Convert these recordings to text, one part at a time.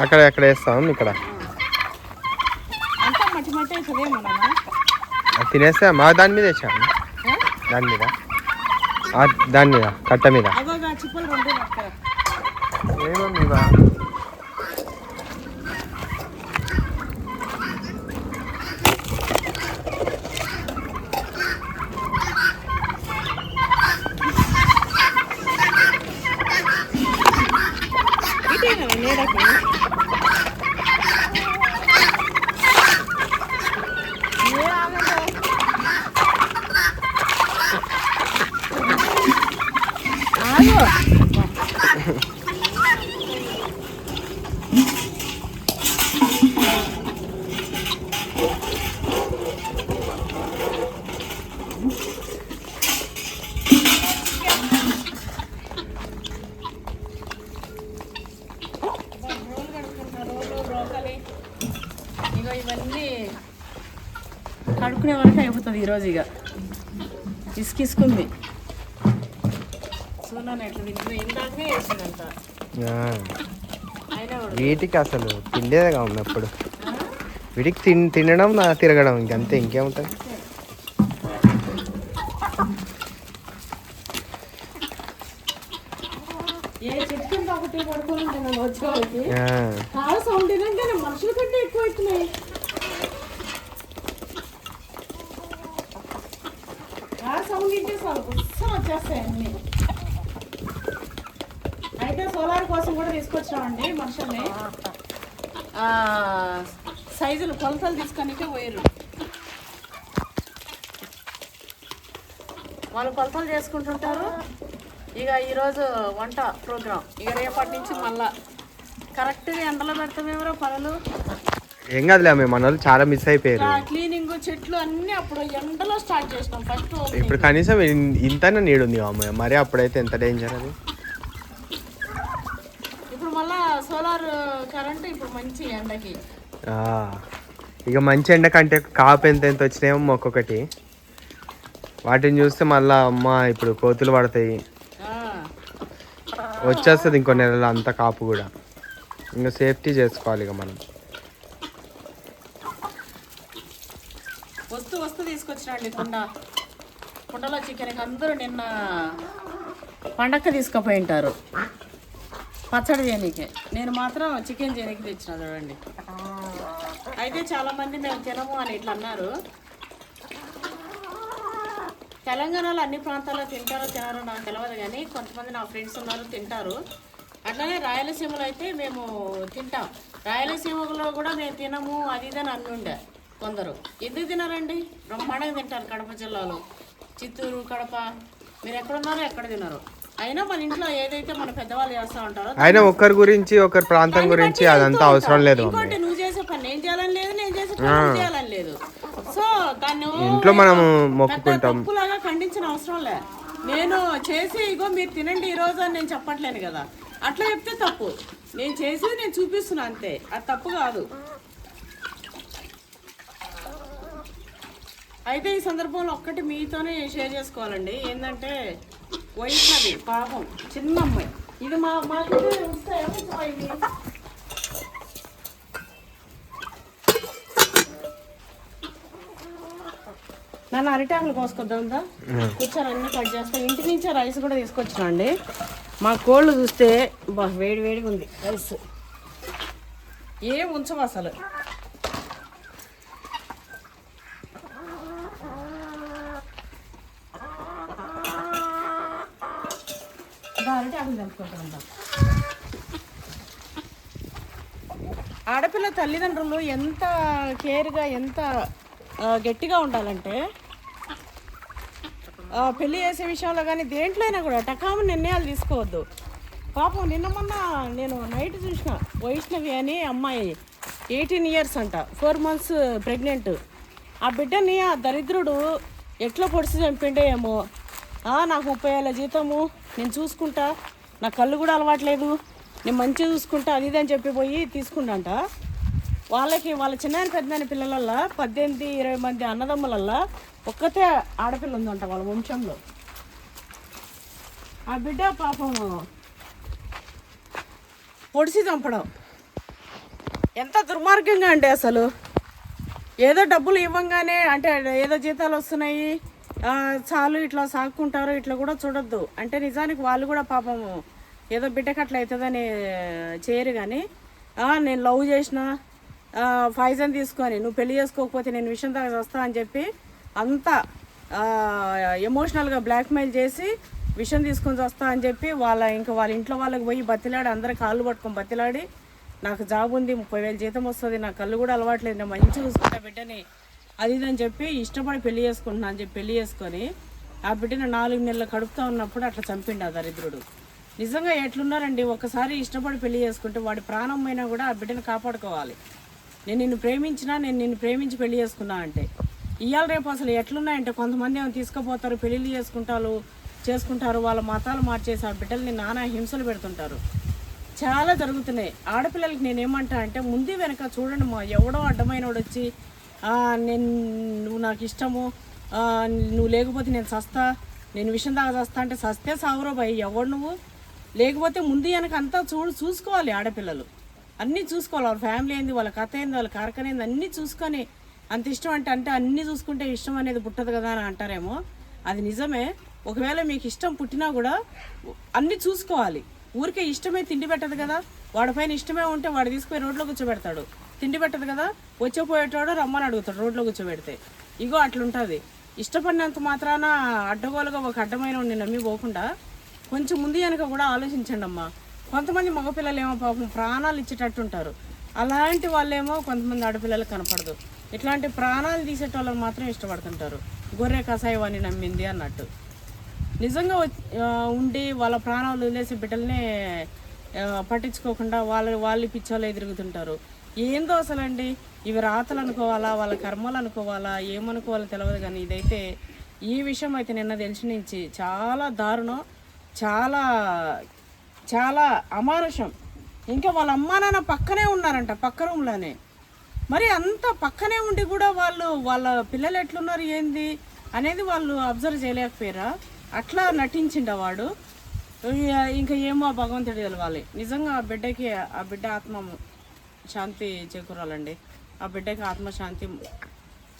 అక్కడ ఎక్కడ వేస్తాం ఇక్కడ అంతా మట్టి మట్టి అవుతుందేమో తినేస్తే మా దాని మీద వేసాము దాని మీద దాని మీద కట్ట మీద చిప్పలు రెండు ఏముంది ఇవన్నీ కడుక్కునే వరకు అయిపోతుంది ఈరోజు. ఇక ఇసుకిసుకుంది సూనాను ఎట్లా తింటుంది ఇందాకనే వేసిందంట. వీటికి అసలు తిండేదిగా ఉన్నప్పుడు వీటికి తినడం తిరగడం ఇంకంతే, ఇంకేముంటుంది. ఏ చెట్టు ఒకటి పడుకొని ఉంటాను వచ్చేవాళ్ళకి చాలా సౌండ్ ఏంటంటే మనుషుల కంటే ఎక్కువ అవుతున్నాయి. ఆ సౌండ్ వింటే చాలు గుస్సం వచ్చేస్తాయి అన్నీ. అయితే సోలార్ కోసం కూడా తీసుకొచ్చామండి మనుషుల్ని. సైజులు కొలతలు తీసుకొనికే పోయారు. వాళ్ళు కొలతలు చేసుకుంటుంటారు. ఇక ఈరోజు వంట ప్రోగ్రాం. ఇక రేపటి నుంచి మళ్ళా కరెక్ట్గా ఎండలో పెడతామేమో పనులు. ఏం కాదులే, మేము మన వాళ్ళు చాలా మిస్ అయిపోయారు. క్లీనింగ్ చెట్లు అన్ని అప్పుడు ఎండలో స్టార్ట్ చేసినాం ఫస్ట్. ఇప్పుడు కనీసం ఇంతైనా నీడుంది అమ్మాయి, మరి అప్పుడైతే ఎంత డేంజర్ అది. ఇప్పుడు మళ్ళా సోలార్ కరెంట్ ఇప్పుడు మంచి ఎండకి. ఇక మంచి ఎండ కంటే కాపు ఎంత వచ్చినాయేమో ఒక్కొక్కటి. వాటిని చూస్తే మళ్ళా అమ్మ ఇప్పుడు కోతులు పడతాయి, వచ్చేస్తుంది ఇంకో నెలలో అంత కాపు కూడా. ఇంకా సేఫ్టీ చేసుకోవాలి ఇక మనం. వస్తూ తీసుకొచ్చినండి కుండలో చికెన్. అందరూ నిన్న పండక్క తీసుకుపోయి ఉంటారు పచ్చడి చేయనీకి. నేను మాత్రం చికెన్ చేయనీకి తెచ్చిన చూడండి. అయితే చాలామంది మేము తినము అని ఇట్లా అన్నారు. తెలంగాణలో అన్ని ప్రాంతాల్లో తింటారో తినారో నాకు తెలియదు, కానీ కొంతమంది నా ఫ్రెండ్స్ ఉన్నారు తింటారు. అట్లనే రాయలసీమలో అయితే మేము తింటాం. రాయలసీమలో కూడా మేము తినము అది ఇదని అన్నుండే కొందరు. ఎందుకు తినారండి? బ్రహ్మాండంగా తింటారు కడప జిల్లాలో. చిత్తూరు, కడప, మీరు ఎక్కడున్నారో ఎక్కడ తినారు. అయినా మన ఇంట్లో ఏదైతే మన పెద్దవాళ్ళు చేస్తూ ఉంటారో, అయినా ఒకరి గురించి ఒకరి ప్రాంతం గురించి అదంతా అవసరం లేదు. ఇంకోటి నువ్వు చేసే పని నేను చేయాలని లేదు, నేను చేసే పని చేయాలని లేదు. సో దాన్ని ఇంట్లో మనము మొక్కుకుంటాం. తప్పులాగా ఖండించిన అవసరం లే. నేను చేసి ఇగో మీరు తినండి ఈ రోజు అని నేను చెప్పట్లేను కదా. అట్లా చెప్తే తప్పు. నేను చేసి నేను చూపిస్తున్నా అంతే, అది తప్పు కాదు. అయితే ఈ సందర్భంలో ఒక్కటి మీతోనే షేర్ చేసుకోవాలండి. ఏంటంటే వైష్ణవి పాపం చిన్న అమ్మాయి. ఇది మాకు నన్ను అరిటాకులు కోసుకొద్దా కూర్చొని అన్నీ కట్ చేస్తాను. ఇంటి నుంచే రైస్ కూడా తీసుకొచ్చినా అండి. మా కోళ్ళు చూస్తే వేడి వేడిగా ఉంది రైస్. ఏం ఉంచవు అసలు. అరిటాకులు తెంపుకుంటా. ఆడపిల్ల తల్లిదండ్రులు ఎంత కేర్గా ఎంత గట్టిగా ఉండాలంటే పెళ్ళి చేసే విషయంలో కానీ దేంట్లో అయినా కూడా టకాము నిర్ణయాలు తీసుకోవద్దు. పాపం నిన్న మొన్న నేను నైట్ చూసిన వైష్ణవి అని అమ్మాయి 18 years అంట, 4 months ప్రెగ్నెంట్. ఆ బిడ్డని ఆ దరిద్రుడు ఎట్లా పొడిచి చంపిండే ఏమో. నాకు 30 ఏళ్ళ జీతము, నేను చూసుకుంటా, నా కళ్ళు కూడా అలవాట్లేదు, నేను మంచిగా చూసుకుంటా అది ఇది అని చెప్పిపోయి తీసుకుంటాంట. వాళ్ళ చిన్న పెద్ద పిల్లలల్లా 18-20 మంది అన్నదమ్ములల్లా ఒక్కతే ఆడపిల్ల ఉందంట వాళ్ళ వంశంలో. ఆ బిడ్డ పాపం పొడిసి చంపడం. ఎంత దుర్మార్గంగా అండి అసలు. ఏదో డబ్బులు ఇవ్వంగానే అంటే ఏదో జీతాలు వస్తున్నాయి చాలు ఇట్లా సాక్కుంటారు, ఇట్లా కూడా చూడొద్దు. అంటే నిజానికి వాళ్ళు కూడా పాపము ఏదో బిడ్డకి అట్లా అవుతుందని చేయరు. కానీ నేను లవ్ చేసిన ఫైజన్ తీసుకొని నువ్వు పెళ్లి చేసుకోకపోతే నేను విషయం దాకా వస్తా అని చెప్పి అంతా ఎమోషనల్గా బ్లాక్మెయిల్ చేసి విషయం తీసుకొని వస్తా అని చెప్పి వాళ్ళ ఇంట్లో వాళ్ళకి పోయి బతిలాడి అందరి కాళ్ళు పట్టుకొని బతిలాడి నాకు జాబ్ ఉంది 30,000 జీతం వస్తుంది, నా కళ్ళు కూడా అలవాట్లేదు, నేను మంచిగా చూసుకుంటా బిడ్డని అది ఇదని చెప్పి ఇష్టపడి పెళ్లి చేసుకుంటున్నా అని చెప్పి పెళ్లి చేసుకొని ఆ బిడ్డను 4 నెలలు కడుపుతా ఉన్నప్పుడు అట్లా చంపిండు ఆ దరిద్రుడు. నిజంగా ఎట్లున్నారండి, ఒకసారి ఇష్టపడి పెళ్లి చేసుకుంటే వాడి ప్రాణం అయినా కూడా ఆ బిడ్డను కాపాడుకోవాలి. నేను నిన్ను ప్రేమించినా, నేను నిన్ను ప్రేమించి పెళ్లి చేసుకున్నా అంటే ఇవాళ రేపు అసలు ఎట్లున్నాయంటే కొంతమంది ఏమో తీసుకుపోతారు, పెళ్ళిళ్ళు చేసుకుంటారు, వాళ్ళ మతాలు మార్చేసి ఆ బిడ్డల్ని నానా హింసలు పెడుతుంటారు. చాలా జరుగుతున్నాయి. ఆడపిల్లలకి నేనేమంటా అంటే ముందు వెనక చూడండి, మా ఎవడో అడ్డమైనోడు వచ్చి నువ్వు నాకు ఇష్టము, నువ్వు లేకపోతే నేను సస్తా, నేను విషయం దాకా చస్తా అంటే సస్తే సావురో భయ్ ఎవడు నువ్వు. లేకపోతే ముందు వెనక అంతా చూసుకోవాలి. ఆడపిల్లలు అన్నీ చూసుకోవాలి. వాళ్ళ ఫ్యామిలీ ఏంది, వాళ్ళ కథ ఏంది, వాళ్ళ కార్ఖాన ఏంది అన్నీ చూసుకొని అంత ఇష్టం అంటే అన్నీ చూసుకుంటే ఇష్టం అనేది పుట్టదు కదా అని అంటారేమో. అది నిజమే. ఒకవేళ మీకు ఇష్టం పుట్టినా కూడా అన్నీ చూసుకోవాలి. ఊరికే ఇష్టమే తిండి పెట్టదు కదా. వాడిపైన ఇష్టమే ఉంటే వాడు తీసుకుపోయి రోడ్లో కూర్చోబెడతాడు, తిండి పెట్టదు కదా. వచ్చేపోయేటాడు రమ్మని అడుగుతాడు రోడ్లో కూర్చోబెడితే. ఇగో అట్లుంటుంది. ఇష్టపడినంత మాత్రాన అడ్డగోలుగా ఒక అడ్డమైన నమ్మి పోకుండా కొంచెం ముందు వెనక కూడా ఆలోచించండి అమ్మా. కొంతమంది మగపిల్లలు ఏమో పాపం ప్రాణాలు ఇచ్చేటట్టుంటారు, అలాంటి వాళ్ళేమో కొంతమంది ఆడపిల్లలు కనపడదు. ఇట్లాంటి ప్రాణాలు తీసేటోళ్ళని మాత్రం ఇష్టపడుతుంటారు. గొర్రె కషాయవాన్ని నమ్మింది అన్నట్టు. నిజంగా ఉండి వాళ్ళ ప్రాణాలు వదిలేసి బిడ్డల్ని పట్టించుకోకుండా వాళ్ళు పిచ్చోళ్ళు ఎదురుగుతుంటారు. ఏందో అసలండి, ఇవి రాతలు అనుకోవాలా, వాళ్ళ కర్మలు అనుకోవాలా, ఏమనుకోవాలో తెలియదు. కానీ ఇదైతే ఈ విషయం అయితే నిన్న తెలిసి నుంచి చాలా దారుణం, చాలా చాలా అమానుషం. ఇంకా వాళ్ళ అమ్మా నాన్న పక్కనే ఉన్నారంట, పక్క రూమ్లోనే. మరి అంత పక్కనే ఉండి కూడా వాళ్ళ పిల్లలు ఎట్లున్నారు ఏంది అనేది వాళ్ళు అబ్జర్వ్ చేయలేకపోయారా? అట్లా నటించిండ వాడు. ఇంకా ఏమో భగవంతుడు తెలవాలి. నిజంగా ఆ బిడ్డ ఆత్మ శాంతి చేకూరాలండి. ఆ బిడ్డకి ఆత్మశాంతి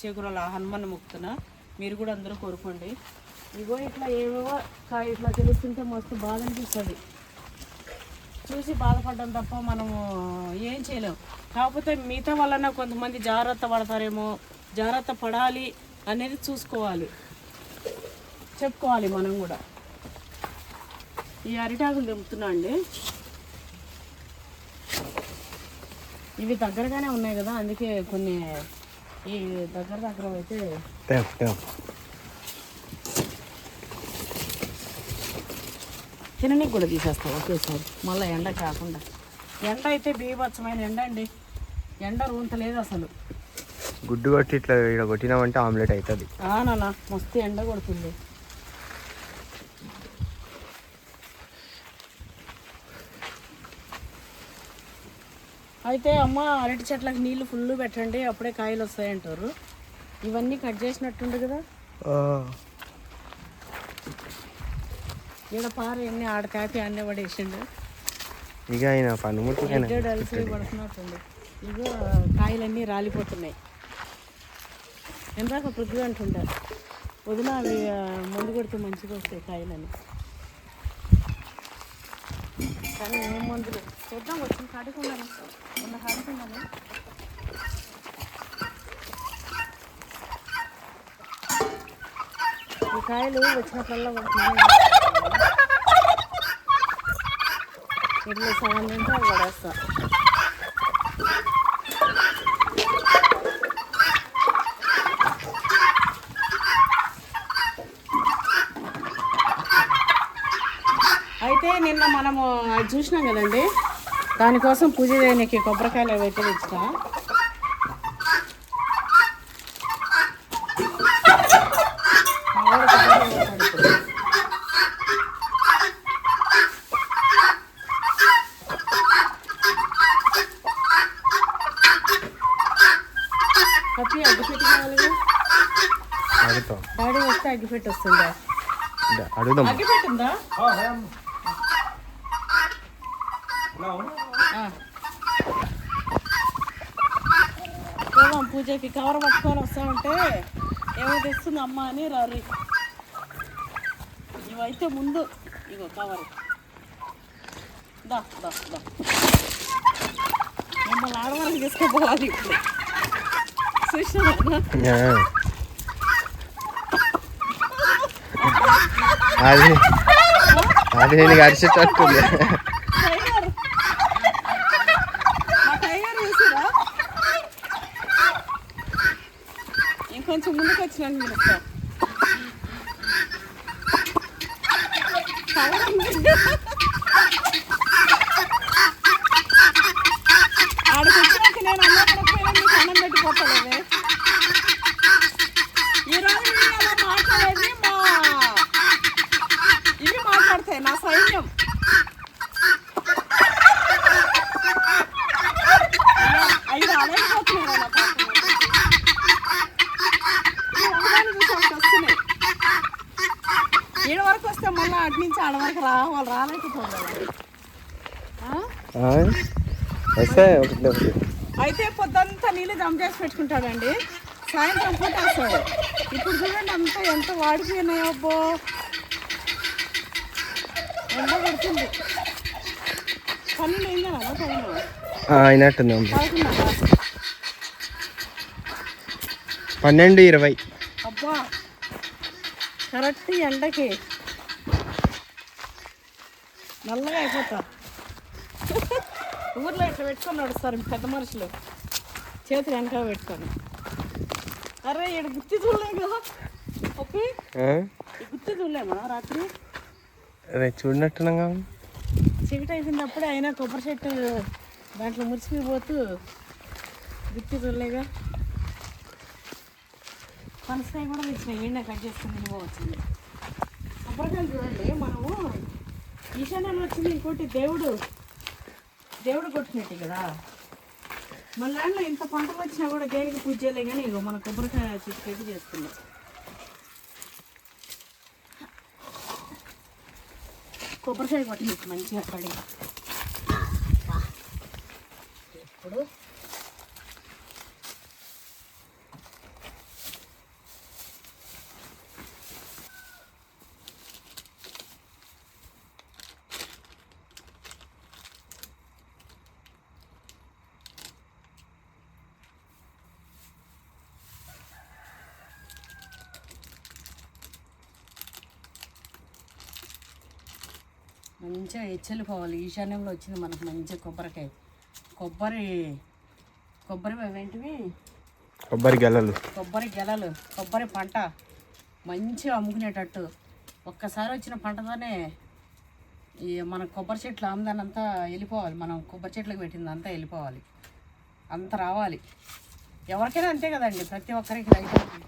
చేకూరాల హనుమాన్ ముక్తున మీరు కూడా అందరూ కోరుకోండి. ఇగో ఇట్లా ఏవేవో ఇట్లా తెలుస్తుంటే మస్తు బాధ అనిపిస్తుంది. చూసి బాధపడడం తప్ప మనము ఏం చేయలేము. కాకపోతే మిగతా వలన కొంతమంది జాగ్రత్త పడతారేమో, జాగ్రత్త పడాలి అనేది చూసుకోవాలి, చెప్పుకోవాలి మనం కూడా. ఈ అరిటాకులు దింపుతున్నా అండి. ఇవి దగ్గరగానే ఉన్నాయి కదా, అందుకే కొన్ని ఈ దగ్గర అయితే తిననీకి కూడా తీసేస్తాం ఒకేసారి, మళ్ళీ ఎండ కాకుండా. ఎండ అయితే బీభత్సమైన ఎండ అండి, ఎండ రూంత లేదు అసలు. గుడ్డు కొట్టి ఇట్లా కొట్టినామంటే ఆమ్లెట్ అవుతుంది. నాన్న మస్తు ఎండ కొడుతుంది. అయితే అమ్మ అరటి చెట్లకు నీళ్లు ఫుల్ పెట్టండి, అప్పుడే కాయలు వస్తాయంటారు. ఇవన్నీ కట్ చేసినట్టుండు కదా. ఈడ పార ఎన్ని ఆడ కాపీ అన్నీ పడేసిండు. ఇక ఆయన పనిముట్టు అలసి పడుతున్నట్టుంది. ఇగో కాయలన్నీ రాలిపోతున్నాయి. ఎందాక పృథ్వీ అంటుంటారు వదిన అవి ముందు కొడితే మంచిగా వస్తాయి కాయలని. కానీ ఏం మందులు చూద్దాం, వచ్చిన కాడుకున్నాను ఉన్న కాడుకున్నాను. ఈ కాయలు వచ్చినప్పుడల్లా ఇట్లా సగం తింటే అవి పడేస్తా. అయితే నిన్న మనము అది చూసినాం కదండి, దానికోసం పూజ చేయడానికి కొబ్బరికాయలు అవైతే తెచ్చిన. కప్పి అగ్గిపెట్టి కావాలి, డాడీ వస్తే అగ్గిపెట్టి వస్తుందా? అగ్గిపెట్టి ఉందా? పోదాం పూజకి. కవర్ పట్టుకొని వస్తా ఉంటే ఏమో తెస్తుంది అమ్మ అని రారి. ఇవైతే ముందు ఇగో కవర్ దా దా దా మిమ్మల్ని ఆడవాళ్ళకి తీసుకుపోవాలి ఇప్పుడు. చూసినా అది అది నేను అరిచేటట్టుంది. ఇంకొంచెం ముందుకు వచ్చినాను మీరు ఆడికి వచ్చినాక నేను అన్నం పెట్టకపోయినా మీకు అన్నం పెట్టిపోతానే. ఈరోజు నేను అలా మాట్లాడేది ఇవి మాట్లాడతాయి నా సైన్యం. ఐదు అడగపోతున్నాయి నా పాప వస్తున్నాయి. ఈడ వరకు వస్తే మళ్ళీ అటు నుంచి ఆడ వరకు వాళ్ళు రాలేకపోతారు. అయితే పొద్దంతా నీళ్ళు జమ చేసి పెట్టుకుంటాడండి, సాయంత్రం పూట వస్తాడు. ఇప్పుడు చూడండి అంతా ఎంత వాడిపోయినాయో. అబ్బో ఎండ పడుతుంది. 12 అయిందా? 12:20. అబ్బా కరెక్ట్ ఎండకి నల్లగా అయిపోతా. ఊర్లో ఇట్లా పెట్టుకొని నడుస్తారు పెద్ద మనుషులు, చేతులు వెనక పెట్టుకొని. అరే ఇక్కడ గుత్తి చూడలేం కదా ఓకే, గుత్తి చూడలేమా రాత్రి? చూడనట్టుగా చీకటి అయిపోయినప్పుడే అయినా కొబ్బరి చెట్టు దాంట్లో మురిసిపోతూ గుత్తి చూడలేగా. పనసకాయ కూడా తెచ్చినాయి, ఎండ కట్ చేసుకుని తినిపోవచ్చింది. కొబ్బరికాయలు చూడండి, మనము ఈశాన్యంలో వచ్చింది. ఇంకోటి దేవుడు కొట్టినట్టు కదా. మన దాంట్లో ఇంత పంటలు వచ్చినా కూడా దేనికి పూజ చేయలే, కానీ ఇగో మన కొబ్బరికాయ చెట్టు చేసుకున్నాం. కొబ్బరికాయ కొట్టింది మంచిగా పడి. ఇప్పుడు మంచిగా హెచ్చలిపోవాలి. ఈశాన్యంలో వచ్చింది మనకు మంచిగా కొబ్బరికాయ. కొబ్బరి అవేంటివి, కొబ్బరి గెలలు, కొబ్బరి పంట మంచిగా అమ్ముకునేటట్టు. ఒక్కసారి వచ్చిన పంటతోనే ఈ మన కొబ్బరి చెట్లు ఆమ్దాన్ని అంతా వెళ్ళిపోవాలి. మనం కొబ్బరి చెట్లకు పెట్టింది అంతా వెళ్ళిపోవాలి, అంత రావాలి. ఎవరికైనా అంతే కదండి, ప్రతి ఒక్కరికి రైతులకి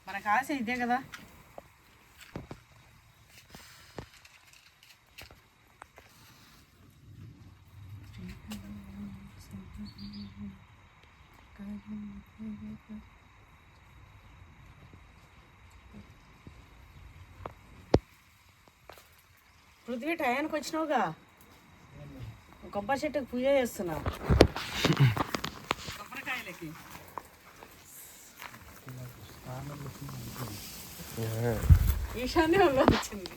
మనకు ఆశ ఇదే కదా. పృథ్వీ టయానికి వచ్చినావుగా, కొబ్బరి చెట్టుకు పూజ చేస్తున్నావు. కొబ్బరికాయలకి ఈశాన్యంలో వచ్చింది.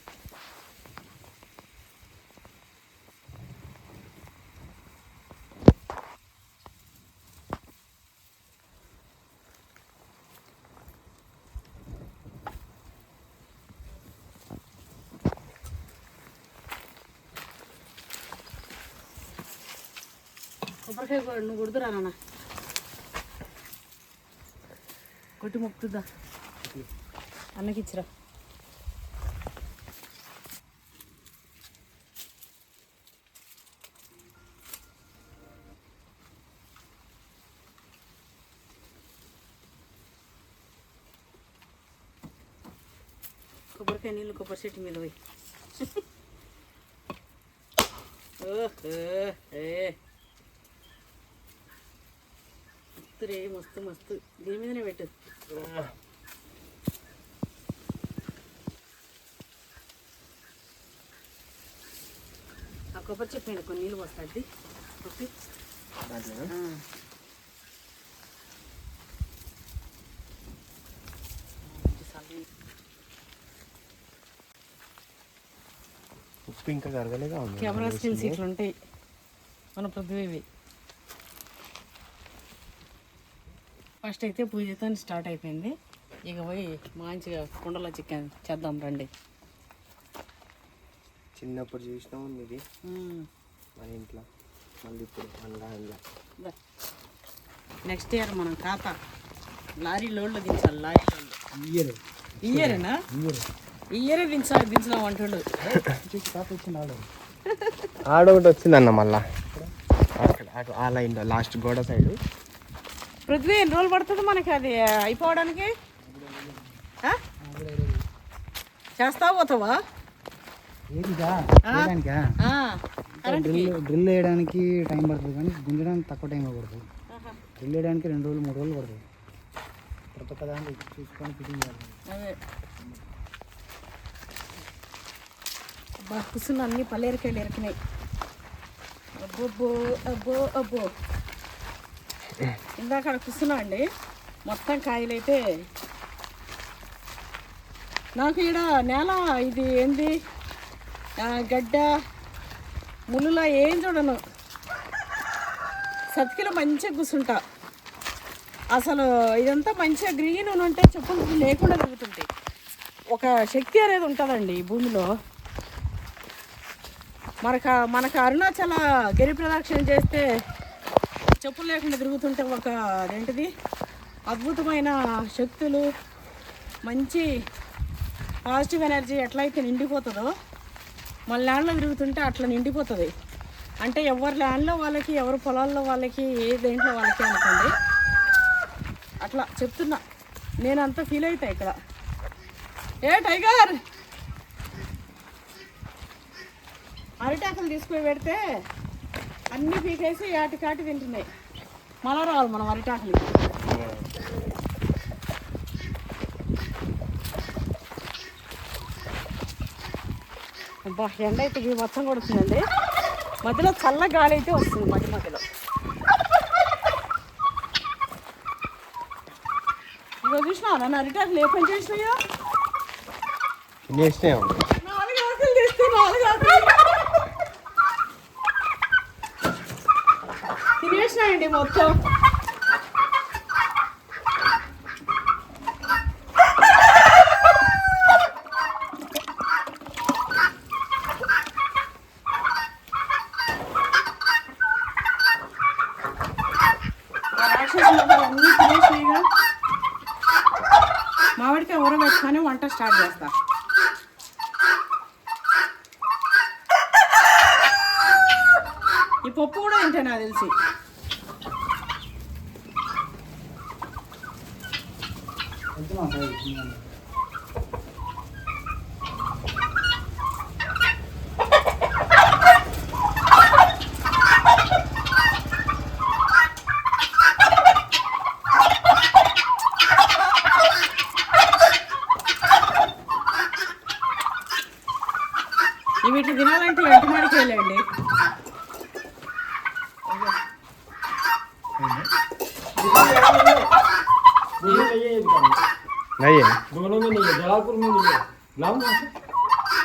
కొబ్బరికాయ నువ్వు కొడుతురా నాన్న, కొట్టి మొక్కుతుందా అన్నకిచ్చిరా. కొబ్బరికాయ నీళ్ళు కొబ్బరి చెట్టు మీద పోయి. మస్తు మస్తు దీని మీదనే పెట్టు. ఆ కొబ్బరి చెట్టు మీద కొన్ని నీళ్ళు పోస్తుంది. ఓకే ఉప్పు ఇంకా కరగలేదా? కెమెరా స్కిల్స్ ఇట్లా ఉంటాయి మన పృథ్వీవి. ఫస్ట్ అయితే పూజతో స్టార్ట్ అయిపోయింది. ఇక పోయి మంచిగా కుండలో చికెన్ చేద్దాం రండి. చిన్నప్పుడు చూసినాము ఇది మన ఇంట్లో, మళ్ళీ ఇప్పుడు మన నెక్స్ట్ ఇయర్ మనం ఖాతా లారీ లోడ్లో దించాలి. లారీ లోడ్లు ఇయ్యరేనా? ఇయ్యరే దించడం అంటుండు. ఆడొకటి వచ్చిందన్న మళ్ళా అక్కడ ఆ లైన్లో లాస్ట్ గోడ సైడ్. పృథ్వీ ఎన్ని రోజులు పడుతుంది మనకి అది అయిపోవడానికి? చేస్తా పోతావా? డ్రిల్ వేయడానికి టైం పడుతుంది కానీ గుంజడానికి తక్కువ టైం పడుతుంది. డ్రిల్ వేయడానికి 2 రోజులు 3 రోజులు పడుతుంది. ప్రతి ఒక్క దాన్ని చూసుకొని ఫిట్టింగ్ చేయాలి. కూర్చున్న అన్ని పల్లేరికాయలు ఎరికినాయి. అబ్బో అబ్బో అబ్బో ఇందాక అక్కడ కూర్చున్నా అండి. మొత్తం కాయలైతే నాకు ఈడ నేల ఇది ఏంది గడ్డ ముళ్ళులా ఏం చూడను. సతికిలో మంచిగా కూర్చుంటా. అసలు ఇదంతా మంచిగా గ్రీన్ ఉంటే చెప్పులు లేకుండా తిరుగుతుంటాయి. ఒక శక్తి అనేది ఉంటుందండి ఈ భూమిలో. మనకు అరుణాచల గిరి ప్రదక్షిణ చేస్తే చెప్పులు లేకుండా తిరుగుతుంటే ఒక అదేంటిది అద్భుతమైన శక్తులు, మంచి పాజిటివ్ ఎనర్జీ ఎట్లయితే నిండిపోతుందో మన ల్యాండ్లో తిరుగుతుంటే అట్లా నిండిపోతుంది. అంటే ఎవరి ల్యాండ్లో వాళ్ళకి, ఎవరి పొలాల్లో వాళ్ళకి, ఏ దేంట్లో వాళ్ళకి అనుకోండి. అట్లా చెప్తున్నా, నేను అంతా ఫీల్ అవుతా ఇక్కడ. ఏ టైగర్ అరిటాకులు తీసుకుని పెడితే అన్నీ పీకేసి కాటి తింటున్నాయి. మళ్ళా రావాలి మనం అరిటాకులు. అబ్బా ఎండ అయితే మొత్తం కొడుతుందండి. మధ్యలో చల్ల గాలి అయితే వస్తుంది మధ్యలో. ఇగో చూసినా నన్ను అరిటాకులు ఏ పని చేసినాయో. 4 ఆకులు తీస్తే 4 ఆకులు తినేసినాయండి మొత్తం. అన్నీ తినేసినాయిగా. మామిడికాయ ఊరబెట్టుకొని వంట స్టార్ట్ చేస్తా. ఈ పప్పు కూడా తింటే నాకు తెలిసి. వీటిని తినాలంటే ఎంటు మాడికాయలేండి.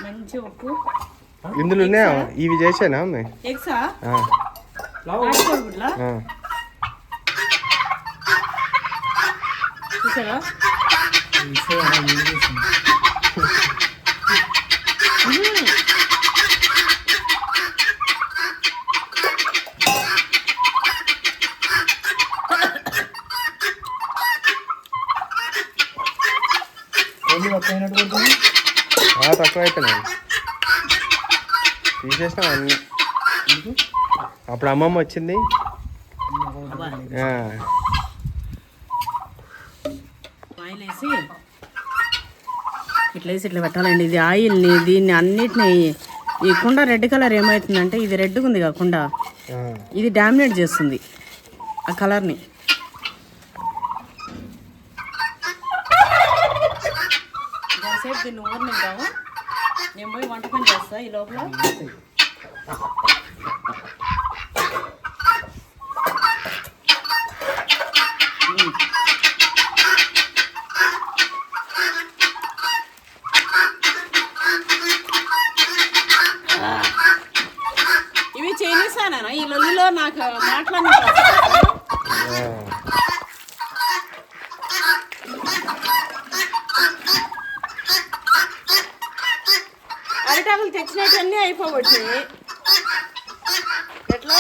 మంచి ఉప్పు ఇందులో ఇవి చేసానా ఎగ్సా చూసారా? తక్కువ అయిపోయినాయి తీసేసినాం అన్నీ. అప్పుడు అమ్మమ్మ వచ్చింది. ఆయిల్ వేసి ఇట్లా వేసి ఇట్లా పెట్టాలండి. ఇది ఆయిల్ని దీన్ని అన్నిటిని ఈ కుండ రెడ్ కలర్ ఏమవుతుందంటే ఇది రెడ్గా ఉంది కాకుండా ఇది డామినేట్ చేస్తుంది ఆ కలర్ని. దానిసేపు దీన్ని ఊరనిద్దాము. నేను పోయి వంట పని చేస్తా ఈ లోపల. మాట్లాడి అరిటాకులు తెచ్చినట్టన్నీ అయిపోవచ్చాయి. ఎట్లా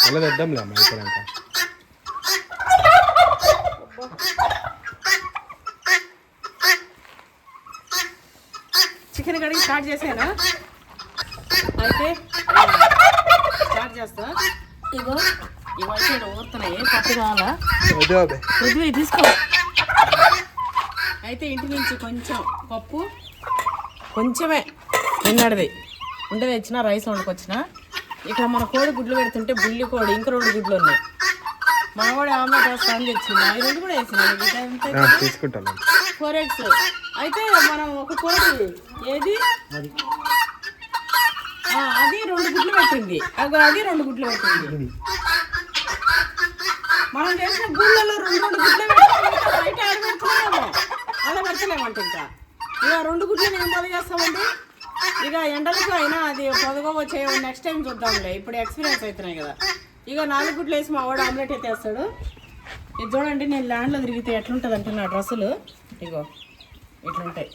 అలా తెద్దాంలే అమ్మ అయిపోయాక. చికెన్ కడిగి స్టార్ట్ చేసానా? అయితే స్టార్ట్ చేస్తా. ఇగో ఇవైతే ఊరుతున్నాయి. పప్పు కావాలా? కొద్దిగా తీసుకో. అయితే ఇంటి నుంచి కొంచెం పప్పు, కొంచెమే నిన్నడిది ఉంటే తెచ్చిన రైస్ వండుకొచ్చిన. ఇక్కడ మన కోడి గుడ్లు పెడుతుంటే బుల్లి కోడి ఇంక 2 గుడ్లు ఉన్నాయి. మా వాడు ఆమ్లెట్ వేస్తా అని తెచ్చింది. అవి 2 కూడా వేసిన తీసుకుంటాను 4 eggs. అయితే మనం ఒక కోడి ఏది అది 2 గుడ్లు పెట్టింది. అది 2 గుడ్లు పెట్టింది. మనం చేసిన గుళ్ళలో 2 గుడ్లు పెట్టి బయట ఆడ పెడుతున్నామో అలా పెడతలేమంట. ఇంకా ఇక 2 గుడ్లు నేను పొద చేస్తామండి. ఇక ఎండలకు అయినా అది పొదగా వచ్చే నెక్స్ట్ టైం చూద్దాంలే. ఇప్పుడు ఎక్స్పీరియన్స్ అవుతున్నాయి కదా. ఇక 4 గుడ్లు వేసి మా వాడు ఆమ్లెట్ అయితే వేస్తాడు. ఇది చూడండి, నేను ల్యాండ్లో తిరిగితే ఎట్లుంటుంది అంటే నా డ్రెస్సులు ఇగో ఇట్లుంటాయి.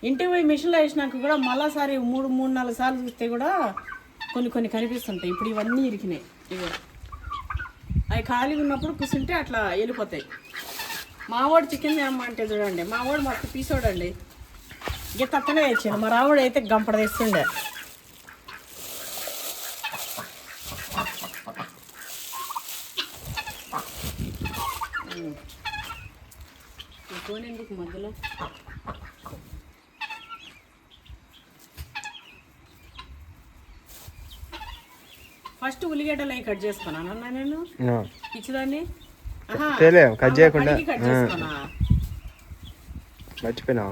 ఇంటికి పోయి మిషన్లో వేసినాక కూడా మళ్ళాసారి 3-4 సార్లు చూస్తే కూడా కొన్ని కనిపిస్తుంటాయి. ఇప్పుడు ఇవన్నీ ఇరికినాయి. ఇగో అవి ఖాళీగా ఉన్నప్పుడు కూర్చుంటే అట్లా వెళ్ళిపోతాయి. మావాడు చికెన్ తెమ్మంటే చూడండి, మావాడు మస్తు పీసోడండి. ఇక తక్కువనే తెచ్చాను. మా రావుడు అయితే గంపడ తెస్తుండే. ఎందుకు మధ్యలో ఫస్ట్ ఉల్లిగడ్డలు అవి కట్ చేసుకున్నాను అన్న నేను ఇచ్చిదాన్ని. కట్ చేయకుండా కట్ చేసుకున్నా, మర్చిపోయినా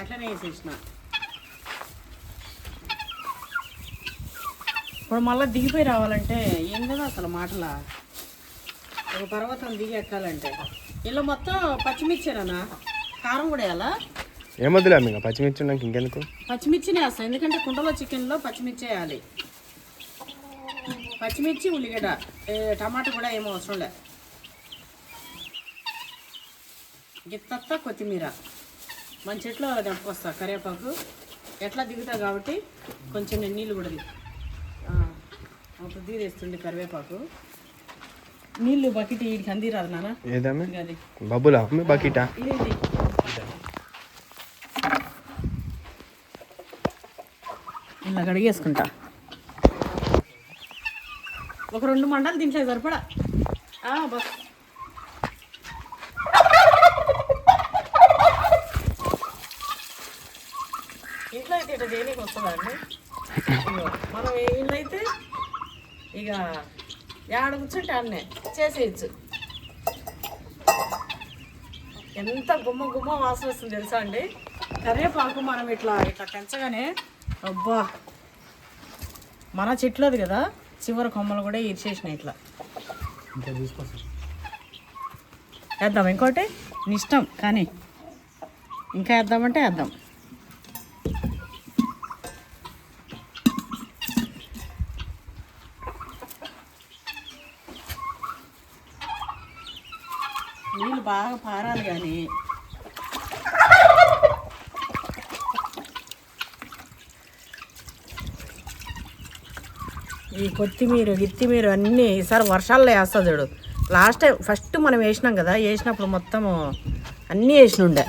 అట్లనే వేసేసిన. ఇప్పుడు మళ్ళీ దిగిపోయి రావాలంటే ఏం కదా అసలు మాటలా. ఒక పర్వతం దిగి ఎక్కాలంటే ఇలా మొత్తం పచ్చిమిర్చేనా, కారం కూడా వేయాలా? ఏమొద్దులే ఇంకా పచ్చిమిర్చి ఉన్నాక ఇంకెందుకు పచ్చిమిర్చినే వేస్తాను. ఎందుకంటే కుండలో చికెన్లో పచ్చిమిర్చి వేయాలి. పచ్చిమిర్చి, ఉల్లిగడ్డ, టమాటా కూడా ఏమో అవసరం లే. గిత్త కొత్తిమీర మన చెట్లో దంపొస్తా. కరివేపాకు ఎట్లా దిగుతా కాబట్టి కొంచెం నేను నీళ్ళు కూడా అప్పుడు దిగేస్తుండే కరివేపాకు. నీళ్ళు బకెట్ వీడికి అందిరాదు నాన్న. ఏదమ్మా బబ్బులా బకెటా? ఇలా కడిగేసుకుంటా. ఒక 2 మండలు దీంట్లో సరిపడా. బస్ ఇంట్లో అయితే ఇట్లా దేనికి వస్తుందండి. మనం ఇల్లు అయితే ఇక ఏడ కూర్చుంటే అన్నే చేసేయచ్చు. ఎంత గుమ్మ వాసన వస్తుంది తెలుసా అండి. కరివేపాకు మనం ఇట్లా పెంచగానే అబ్బా, మన చెట్లది కదా, చివరి కొమ్మలు కూడా ఇరిచేసినాయి. ఇట్లా వేద్దాం ఇంకోటి, నీ ఇష్టం. కానీ ఇంకా వేద్దామంటే వేద్దాం. నీళ్ళు బాగా పారాలి. కానీ ఈ గిత్తిమీర అన్నీ ఈసారి వర్షాల్లో వేస్తా చూడు. లాస్ట్ టైం ఫస్ట్ మనం వేసినాం కదా, వేసినప్పుడు మొత్తము అన్నీ వేసినుండే.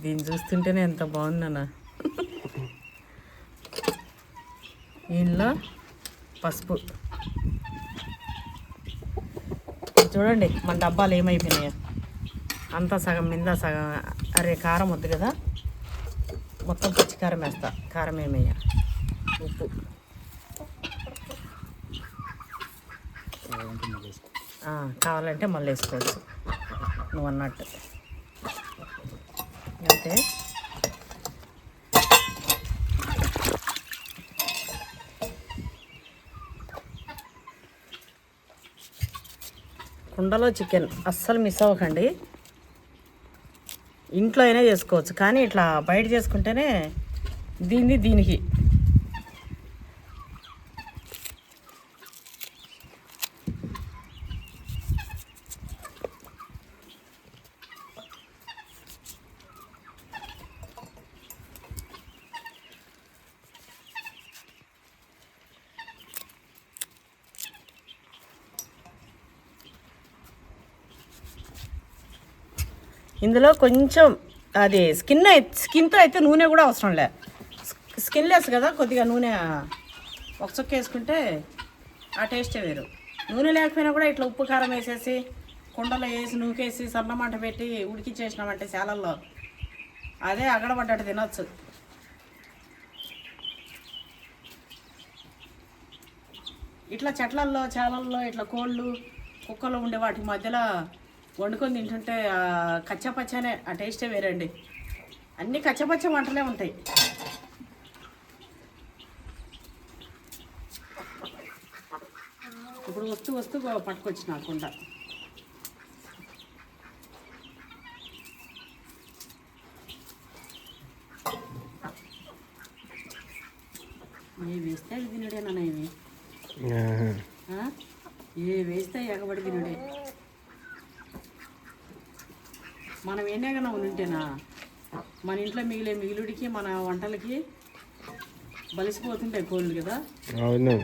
దీన్ని చూస్తుంటేనే ఎంత బాగుందన్న. ఇంట్లో పసుపు చూడండి, మన డబ్బాలు ఏమైపోయినాయో. అంతా సగం మీద సగం. అరే కారం వద్దు కదా, మొత్తం పచ్చికారం వేస్తా. కారం ఏమయ్యా, ఉప్పు, కావాలంటే మళ్ళీ వేసుకోవచ్చు నువ్వు అన్నట్టు. అంతే. కుండలో చికెన్ అస్సలు మిస్ అవ్వకండి. ఇంట్లో అయినా చేసుకోవచ్చు, కానీ ఇట్లా బయట చేసుకుంటేనే దీనికి ఇందులో కొంచెం అది స్కిన్తో అయితే నూనె కూడా అవసరం లే, స్కిన్లెస్ కదా, కొద్దిగా నూనె ఒక చుక్క వేసుకుంటే ఆ టేస్టే వేరు. నూనె లేకపోయినా కూడా ఇట్లా ఉప్పు కారం వేసేసి కుండలో వేసి నూకేసి సన్నమంట పెట్టి ఉడికిచ్చేసినామంటే శాలల్లో అదే అగడబడ్డట్టు తినొచ్చు. ఇట్లా చెట్లల్లో చాలల్లో ఇట్లా కోళ్ళు కుక్కలు ఉండే వాటి మధ్యలో వండుకొని తింటుంటే కచ్చపచ్చనే ఆ టేస్టే వేరండి. అన్నీ కచ్చపచ్చ వంటలే ఉంటాయి. ఇప్పుడు వస్తూ పట్టుకొచ్చిన కుండ. ఏ వేస్తే అవి తినడేనా ఇవి, ఏ వేస్తే ఎగబడి తినడే. మనం ఏనేగనా ఉంటేనా మన ఇంట్లో మిగిలిడికి మన వంటలకి బలిసిపోతుంటాయి కోళ్ళు కదా. అవును,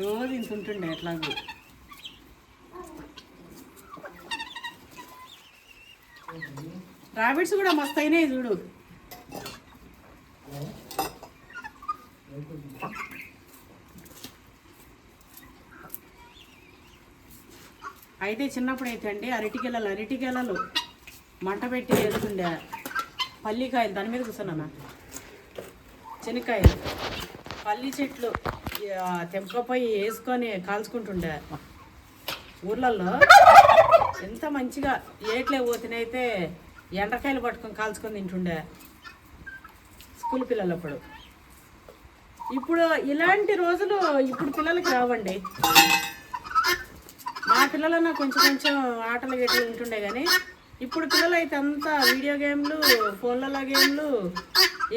రోజు ఇంత ఉంటుండే ఎట్లాగూ. రాబిట్స్ కూడా మస్తు అయినాయి చూడు. అయితే చిన్నప్పుడు అయితే అండి అరటికెలలు మంట పెట్టి వేస్తుండే, పల్లికాయలు దాని మీద కూర్చున్నా, శనక్కాయలు, పల్లి చెట్లు తెంపకపోయి వేసుకొని కాల్చుకుంటుండే ఊర్లలో. ఎంత మంచిగా ఏట్లే పోతినైతే ఎండ్రకాయలు పట్టుకొని కాల్చుకొని తింటుండే స్కూల్ పిల్లలప్పుడు. ఇప్పుడు ఇలాంటి రోజులు ఇప్పుడు పిల్లలకి రావండి. మా పిల్లలన్నా కొంచెం ఆటలు గట్టి ఉంటుండే కానీ ఇప్పుడు పిల్లలు అయితే అంతా వీడియో గేమ్లు, ఫోన్లలో గేమ్లు,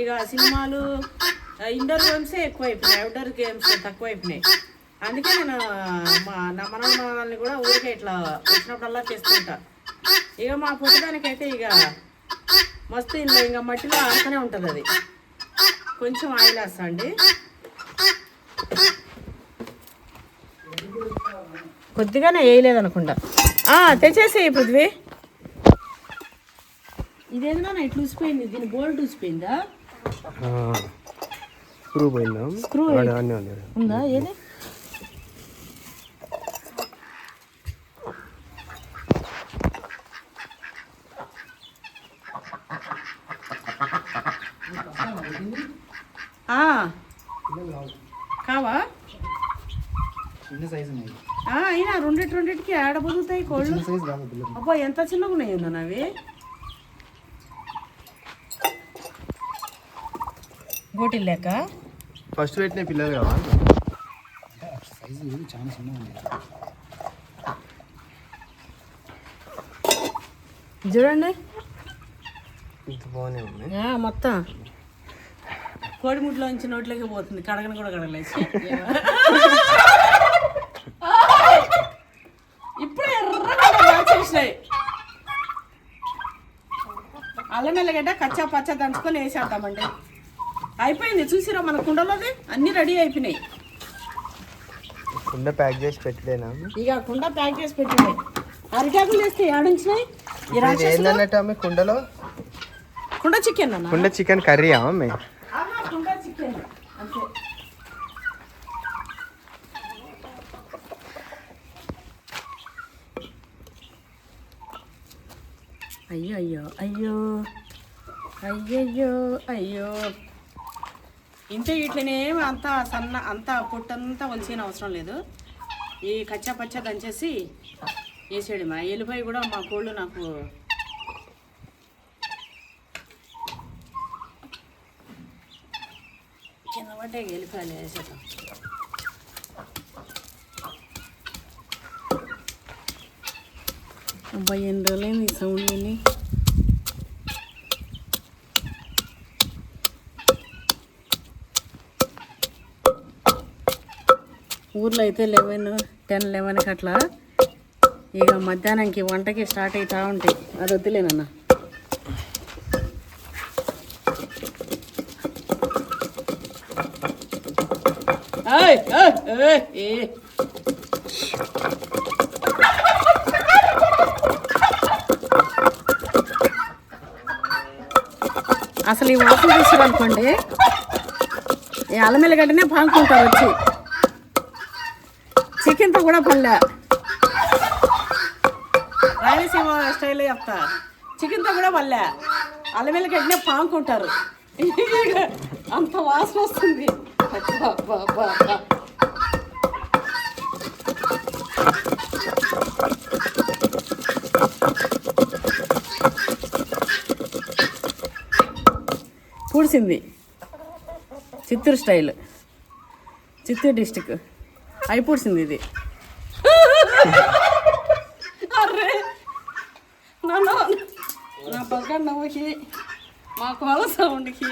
ఇక సినిమాలు, ఇండోర్ గేమ్సే ఎక్కువైపోయినాయి, అవుట్డోర్ గేమ్స్ తక్కువైపోయినాయి. అందుకే నేను నా మనల్ని కూడా ఊరికే ఇట్లా వచ్చినప్పుడల్లా చేస్తుంటా. ఇక మా పుట్టడానికైతే ఇక మస్తు ఇంట్లో ఇంకా మట్టిలో ఆడుతూనే ఉంటుంది. అది కొంచెం ఆయిల్ వేస్తా అండి, కొద్దిగానే వేయలేదనుకుంటా. తెచ్చేసి పృథ్వీ. ఇదేందా ఇట్లా ఊసిపోయింది, దీని బోల్ట్ ఊసిపోయిందా, స్క్రూ పోయిందా, స్క్రూ ఉందా ఏది? కావా చిన్న సైజు ఉన్నాయి. అయినా రెండింటికి ఆడ బతుకుతాయి కోళ్ళు. అబ్బా ఎంత చిన్నగా ఉన్నాయి ఉన్నా అవి. గోటిల్ లేక ఫస్ట్ పెట్టిన పిల్లలు కావా, సైజు చాలా చిన్నగా ఉంది. చూడండి ఇంత బాగానే ఉంది. మొత్తం కోడిముడ్లోంచి నోట్లోకి పోతుంది, కడగను కూడా కడగలేసి. ఇప్పుడు ఎర్రగా అల్లం ఎల్లగడ్డ కచ్చా పచ్చ దంచుకొని వేసేద్దామండి. అయిపోయింది చూసిరా మన కుండలోది అన్నీ రెడీ అయిపోయినాయి. కుండ ప్యాక్ చేసి పెట్టలేనా, ఇక కుండ ప్యాక్ చేసి పెట్టింది. అరిటాకులు వేస్తే ఏడుంచినాయి ఏంటన్నట్టు ఆమె కుండలో. కుండ చికెన్ అన్న, కుండ చికెన్ కర్రీ అమ్మే, కుండ చికెన్ అంతే. అయ్యో అయ్యో అయ్యో అయ్యయ్యో అయ్యో. ఇంతే ఇట్లనే అంతా సన్న అంతా పొట్టంతా వలిసిన అవసరం లేదు. ఈ కచ్చా పచ్చా దంచేసి వేసేయడం. మా ఎల్లిపాయ కూడా మా కోళ్ళు నాకు కింద పట్టే ఎల్లిపాయలు వేసేద్దాం. అబ్బాయి ఎన్ని రోజులైంది ఈ సౌండ్ విని. ఊర్లో అయితే 10-11కి అట్లా ఇక మధ్యాహ్నంకి వంటకి స్టార్ట్ అవుతూ ఉంటాయి. అది వద్దులేనన్నా. అసలు ఈ వాసన తీసారు అనుకోండి, ఈ అల్లం ఎల్లిగడ్డనే పాముకుంటారు వచ్చి. చికెన్తో కూడా పల్లె, రాయలసీమ స్టైల్లో చెప్తా, చికెన్తో కూడా పల్లె, అల్లం ఎల్లిగడ్డనే పాముకుంటారు. అంత వాసన వస్తుంది. పూడ్చింది చిత్తూరు స్టైల్, చిత్తూరు డిస్టిక్ అయి పూడ్చింది ఇది. అర్రే నన్ను నా పక్కన నవ్వుకి మా కోల సౌండ్కి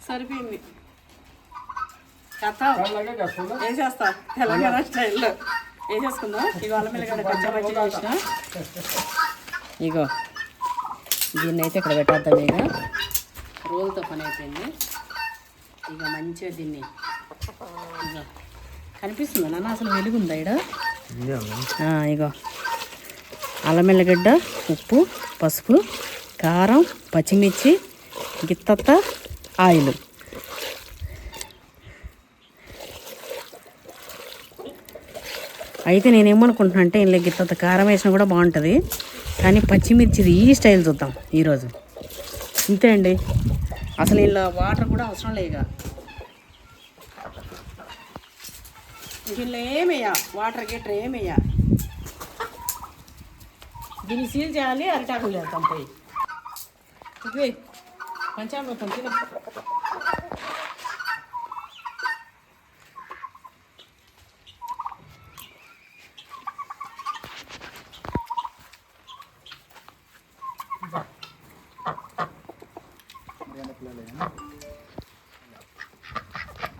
సరిపోయింది. కథ వేసేస్తా తెలంగాణ స్టైల్లో వేసేసుకుందాం. ఇగో అల్లం ఎల్లిగడ్డ కచ్చా చేసిన, ఇగో దీన్ని అయితే ఇక్కడ పెట్టేద్దాం. ఇక రోల్తో పని అయిపోయింది. ఇక మంచిగా దీన్ని ఇక కనిపిస్తుందా నాన్న, అసలు వెలుగుందా ఇక్కడ? ఇగో అల్లం ఎల్లిగడ్డ, ఉప్పు, పసుపు, కారం, పచ్చిమిర్చి, గిత్తత్త, ఆయిల్. అయితే నేనేమనుకుంటున్నా అంటే ఇందులో గిత్తత్త కారం వేసినా కూడా బాగుంటుంది, కానీ పచ్చిమిర్చిది ఈ స్టైల్ చూద్దాం ఈరోజు. ఇంతే అండి, అసలు ఇలా వాటర్ కూడా అవసరం లేక ఇంట్లో ఏమయ్యా, వాటర్ గీటర్ ఏమయ్యా. దీన్ని సీల్ చేయాలి, అరిటాకులు చేద్దాం పోయి. ఓకే పంచామృతం తిన.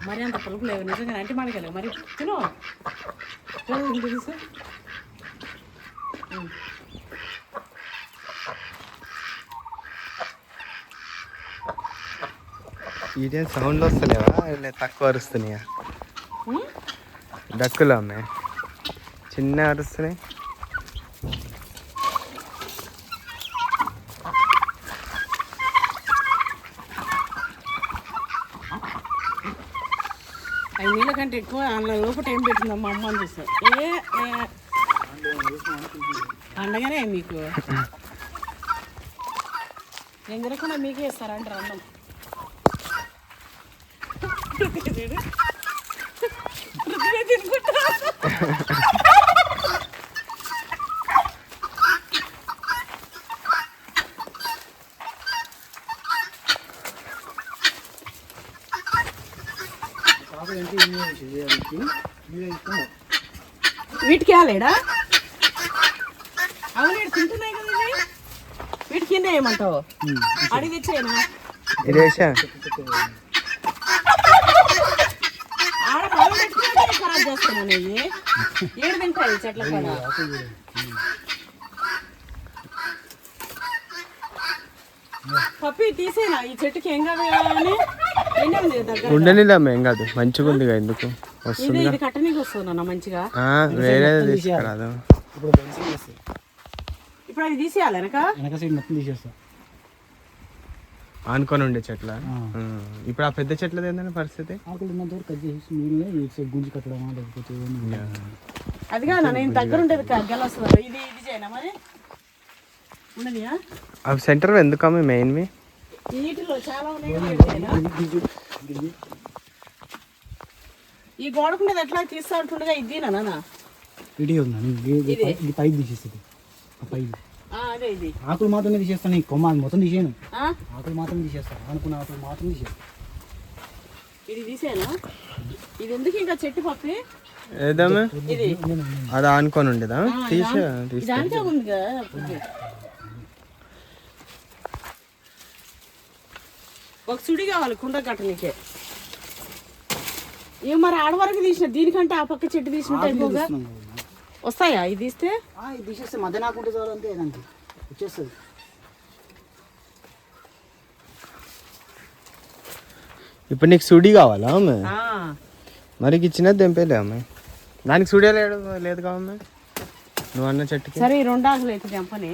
మరి అంత పలుపు లేవు నిజంగా, అంటే మనకెళ్ళవు మరి తిను. ఇదేం సౌండ్ వస్తలేవా, తక్కువ అరుస్తున్నాయా? డక్కులు అమ్మాయి చిన్న అరుస్తున్నాయి. అవి నీళ్ళ కంటే ఎక్కువ అందులో లోపల ఏం పెట్టిందమ్మా అమ్మ అని చూస్తా. పండగనే మీకు నేను తినకుండా మీకే ఇస్తారంటారు అన్నం. తినుకుంటా వీటికి వేయలేడా? అవును తింటున్నాయి కదా ఇవి, వీటికి కింద ఏమంటావు? అడిగి తెచ్చేనా? ఆడ పొలం పెట్టుకుంటే ఖరాబ్ చేస్తున్నాను. ఇవి ఏడు తింటాయి చెట్ల కూడా. పప్పి తీసేనా ఈ చెట్టుకి ఏం కాదు అని ఉండనిలమ్మ, ఏం కాదు మంచిగా ఉంది. ఎందుకు వస్తుంది? ఇది కట్టనీకి వస్తుందన్న మంచిగా. వేరే తీసుకురాదు. ఇప్పుడు అది తీసేయాలి వెనక సైడ్ మొత్తం తీసేస్తా. ఆనుకొని ఉండే చెట్ల. ఇప్పుడు ఆ పెద్ద చెట్లది ఏంటంటే పరిస్థితి, ఆకులు ఉన్నంత వరకు కట్ చేసి నీళ్ళే గుంజి కట్టడమా లేకపోతే అది కాదు నేను దగ్గర ఉండేది గెల వస్తుంది. ఇది ఇది చేయనా మరి ఉండనియా? అవి సెంటర్ ఎందుకమ్మ మెయిన్వి? వీటిలో చాలా ఉన్నాయి. ఈ గోడకుండేది ఎట్లా తీస్తా ఉంటుండగా ఇది నాన్న వీడియో ఇది పైకి తీసేస్తుంది. ఆ పైకి అదే ఇది ఆకులు మాత్రమే తీసేస్తాను, ఈ కొమ్మ మొత్తం తీసేయను. ఆకులు మాత్రమే తీసేస్తాను, అనుకున్న ఆకులు మాత్రం తీసేస్తాను. ఇది తీసేనా? ఇది ఎందుకు ఇంకా చెట్టు పప్పి ఏదమ్మా ఇది అది ఆనుకొని ఉండేదా? దానికే ఉంది కదా. ఒక సుడి కావాలి కుండ కట్టనికే. ఏం మరి ఆడవరకు తీసిన దీనికంటే ఆ పక్క చెట్టు తీసినట్టు అయిపోగా వస్తాయా? ఇది తీస్తే ఇది తీసేస్తే మధ్య నాకుంటే చాలు, అంతే దానికి వచ్చేస్తుంది. ఇప్పుడు నీకు సుడి కావాలా అమ్మ? మరి ఇచ్చినది తెంపేలే అమ్మాయి, దానికి సుడి లేదు కావమ్మ నువ్వు అన్న చెట్టుకి. సరే ఈ రెండు ఆకులు అయితే తెంపని.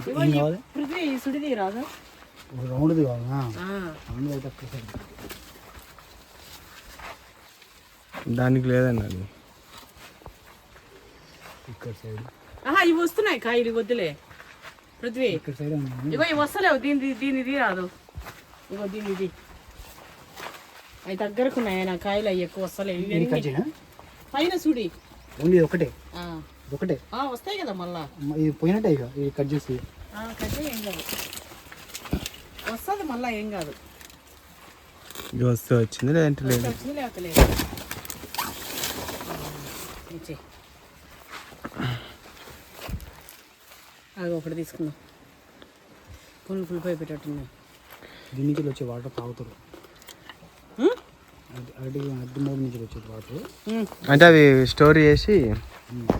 ఇగో ఈ పృథ్వీ ఈ సుడిది రాదు రౌండ్ది కావాలా రౌండ్ అయితే అక్కడ సైడ్ దానికి లేదన్న అది ఇక్కడ సైడ్ ఇవి వస్తున్నాయి కాయలు వద్దులే పృథ్వీ. ఇక్కడ సైడ్ ఇగో ఇవి వస్తలేవు దీనిది రాదు. ఇగో దీనిది అవి దగ్గరకున్నాయి నా కాయలు అవి ఎక్కువ వస్తలేవు. పైన చూడి ఓన్లీ ఒకటే ఒకటే వస్తాయి కదా మళ్ళా. ఇది పోయినట్టే ఇక ఇది కట్ చేసి కట్ చేయి ఏం కాదు వస్తుంది మళ్ళా ఏం కాదు. ఇది వస్తే వచ్చింది లేదంటే లేదు. వచ్చింది లేకలేదు. అది ఒకటి తీసుకున్నాం. కొన్ని ఫుల్పై పెట్టట్టున్నాయి. దీనికి వచ్చే వాటర్ తాగుతారు. అరటి మోడ్ నుంచి వచ్చే వాటర్ అంటే అవి స్టోర్ చేసి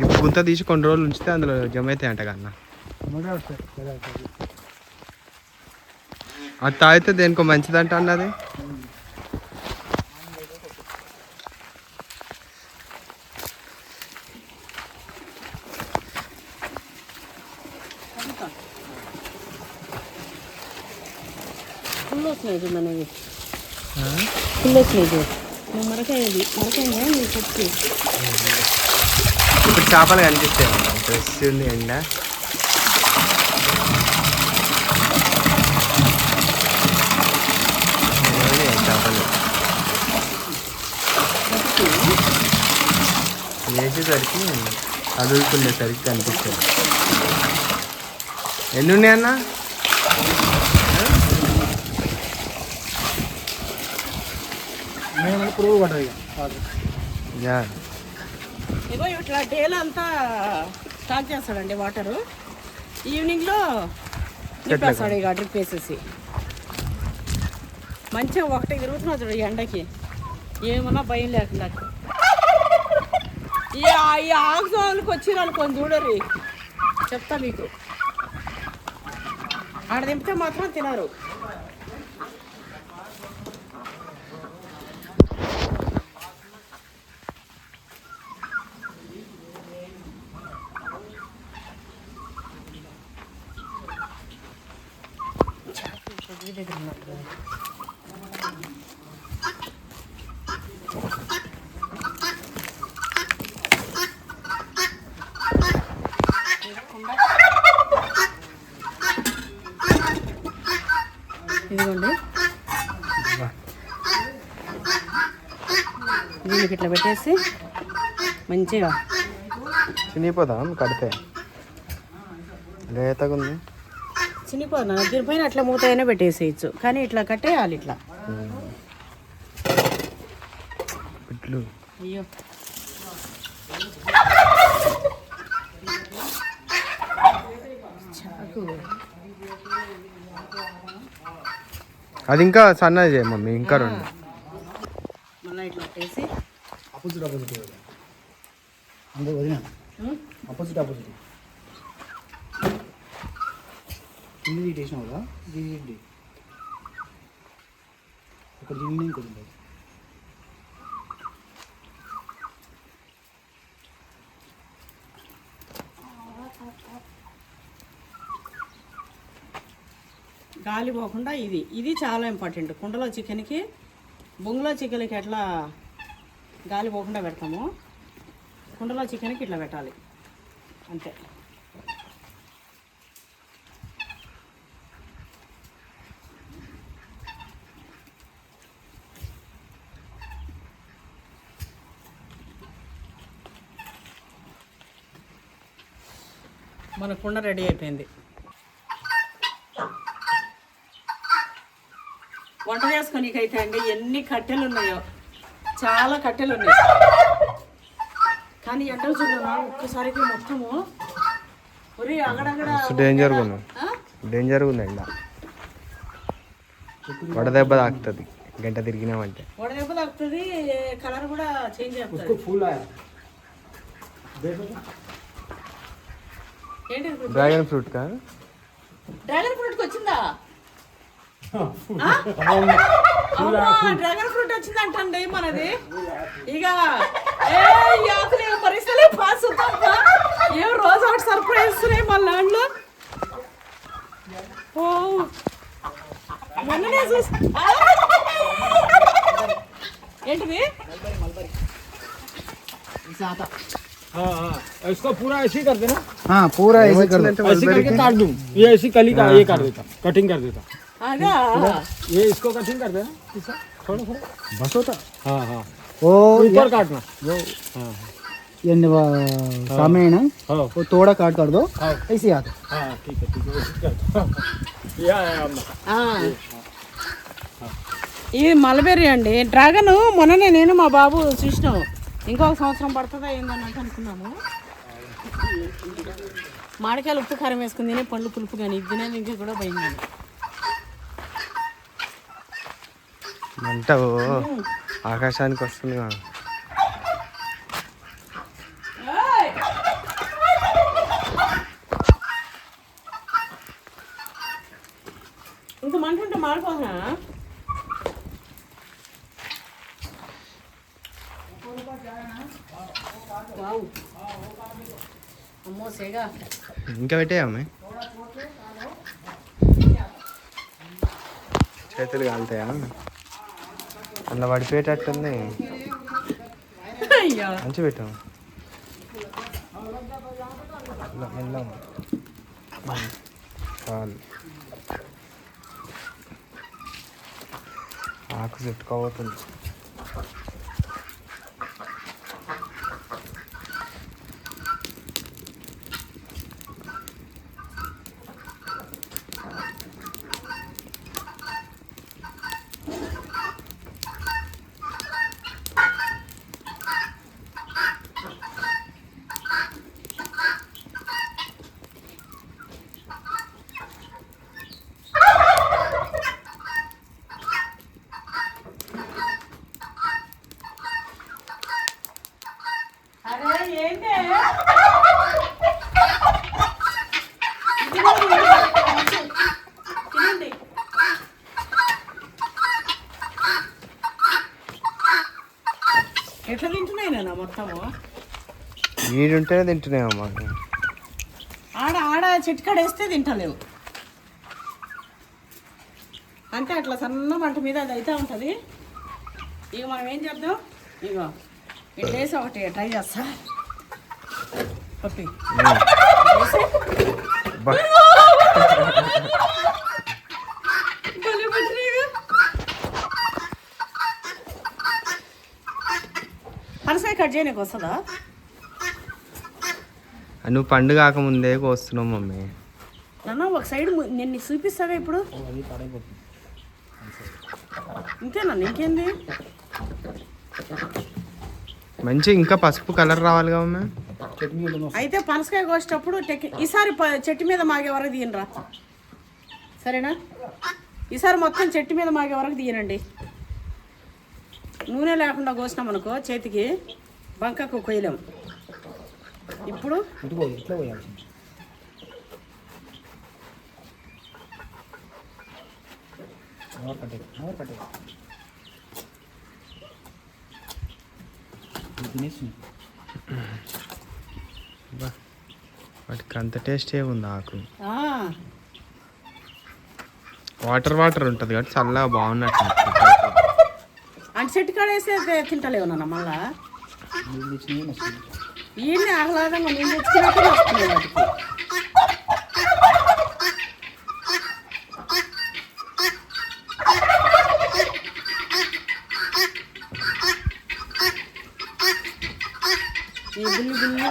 ఇప్పుడు గుంత తీసి కొన్ని రోజులు ఉంచితే అందులో జమ అవుతాయి అంట కన్నా. అది తాగితే దేనికో మంచిదంట అన్నది. ఫుల్ వస్తున్నాయి మనవి ఫుల్ వస్తున్నాయి. మరకాయ కొట్టి ఇప్పుడు చేపలు కనిపిస్తాయి ఫ్రెష్ ఉంది ఎండ. చేపలు వేసేసరికి కదులుతుండేసరికి కనిపిస్తుంది. ఎన్ని ఉన్నాయన్నా? పురుగు పడ్డది ఇగో ఇట్లా డేలో అంతా స్టాక్ చేస్తాడండి వాటరు. ఈవినింగ్లో నింపేస్తాడు ఇక డ్రిప్ వేసేసి. మంచిగా ఒకటి తిరుగుతున్నా చూడు ఈ ఎండకి ఏమన్నా భయం లేకుండా. ఈ ఆగ్జోన్కి వచ్చిన అనుకోని చూడరు చెప్తా మీకు. ఆడ దింపితే మాత్రం తినరు. ఇదిగోండి దీనికి ఇట్లా పెట్టేసి మంచిగా చినిపోదాం కడితే లేతగా ఉంది. చినిపోదా దీనిపైన అట్లా మూత అయినా పెట్టేసేయచ్చు కానీ ఇట్లా కట్టేయాలి ఇట్లా. అయ్యో అది ఇంకా సన్నది చేయ మమ్మీ. ఇంకా రెండు మళ్ళీ ఇట్లా పెట్టేసి ఆపోజిట్ అందరూ వదిన ఆపోజిట్ ఇది టేషన్ కదా ఇది ఒక దీన్ని ఇంకొకటి గాలి పోకుండా ఇది చాలా ఇంపార్టెంట్. కుండలో చికెన్కి బొంగులో చికెన్కి ఎట్లా గాలి పోకుండా పెడతాము కుండలో చికెన్కి ఇట్లా పెట్టాలి అంతే. మన కుండ రెడీ అయిపోయింది. వంట చేసుకొనికైతే అండి ఎన్ని కట్టెలు ఉన్నాయో, చాలా కట్టెలు ఉన్నాయి. కానీ ఎండలు చూడనా ఒక్కసారికి మొత్తము ఒరే అగడగడ డేంజర్గా ఉంది ఎండ. వడదెబ్బ తాకుతుంది గంట తిరిగినామంటే. వడదెబ్బ తాకుతుంది, కలర్ కూడా చేంజ్ అవుతుంది. ఏంటి డ్రాగన్ ఫ్రూట్ కా? డ్రాగన్ ఫ్రూట్కి వచ్చిందా? డ్రాగన్ ఫ్రూట్ వచ్చిందంటండి మనది. ఇక పరిస్థితులే పాస్ ఏం రోజు ఒకటి సర్ప్రైజ్ ఇస్తున్నాయి మన దాంట్లో. ఓ మొన్ననే చూసి ఏంటిది इसको पूरा ऐसे ही कर देना, हाँ पूरा ऐसे कर दो। ऐसे करके काट दूं, ये ऐसी कली का ये कर देता, कटिंग कर देता, అదా ये इसको कटिंग कर देना, ऐसा थोड़ा थोड़ा, बस होता हाँ हाँ वो ऊपर काटना, हाँ ये सामने है ना हाँ वो थोड़ा काट कर दो हाँ ऐसे आता हाँ ठीक है ऐसे करता, ये आया अम्मा, ఇది మలబెర్రీ అండి. డ్రాగన్ మొన్ననే నేను మా బాబు చూసినాం. ఇంకొక సంవత్సరం పడుతుందా ఏందన్నట్టు అనుకున్నాము. మామిడికాయలు ఉప్పు కారం వేసుకుని తినే పండ్లు పులుపు కానీ ఇది తినేది ఇంకా కూడా భయం కానీ. మంట ఆకాశానికి వస్తుంది కదా. ఇంత మంట ఉంటే మాడిపోతున్నా. అమ్మో సేగా ఇంకా పెట్టేయమ్మ, చేతులు కాలుతాయా? అలా పడిపోయేటట్టుంది. అయ్యా మంచి పెట్టాము. వెళ్ళాము చాలు. ఆకు చుట్టుకోబోతుంది. అరే ఏంటి తినండి. ఎట్లా తింటున్నాయినా మొత్తము? వీడుంటేనే తింటున్నాయమ్మా. ఆడ ఆడ చిట్కాడ వేస్తే తింటలేవు. అంతే అట్లా సన్న మంట మీద అది అయితే ఉంటుంది. ఇక మనం ఏం చేద్దాం, ఇగో ఇట్లా వేసి ఒకటి ట్రై చేస్తా. పప్పి వేసి బా. భలే పట్టినాయిగా. పనసాయ కట్ చేయడానికి వస్తుందా? నువ్వు పండు కాకముందే కోస్తున్నావు మమ్మీ. నాన్న ఒక సైడ్ నేను నీకు చూపిస్తాగా ఇప్పుడు. ఇంకేనా ఇంకేంది? మంచి ఇంకా పసుపు కలర్ రావాలి కదా మమ్మీ. అయితే పనసకాయ కోసేటప్పుడు ఈసారి చెట్టు మీద మాగే వరకు తీయనరా, సరేనా? ఈసారి మొత్తం చెట్టు మీద మాగే వరకు తీయనండి. నూనె లేకుండా కోసినాం అనుకో చేతికి బంకకు కొయ్యలేము. ఇప్పుడు ఇట్లా పోయాలి. వాటికి అంత టేస్ట్ ఏముంది ఆకు. ఆ, వాటర్ వాటర్ ఉంటుంది కాబట్టి చల్లగా బాగున్నట్టు. అంటే చెట్టు కాడ వేస్తే తింటలేవు నాన్న. మళ్ళా ఈయన్ని ఆహ్లాదంగా నేను తెచ్చుకున్నట్టు వస్తున్నాయి వాటికి. ఈ బుల్లి బుల్లి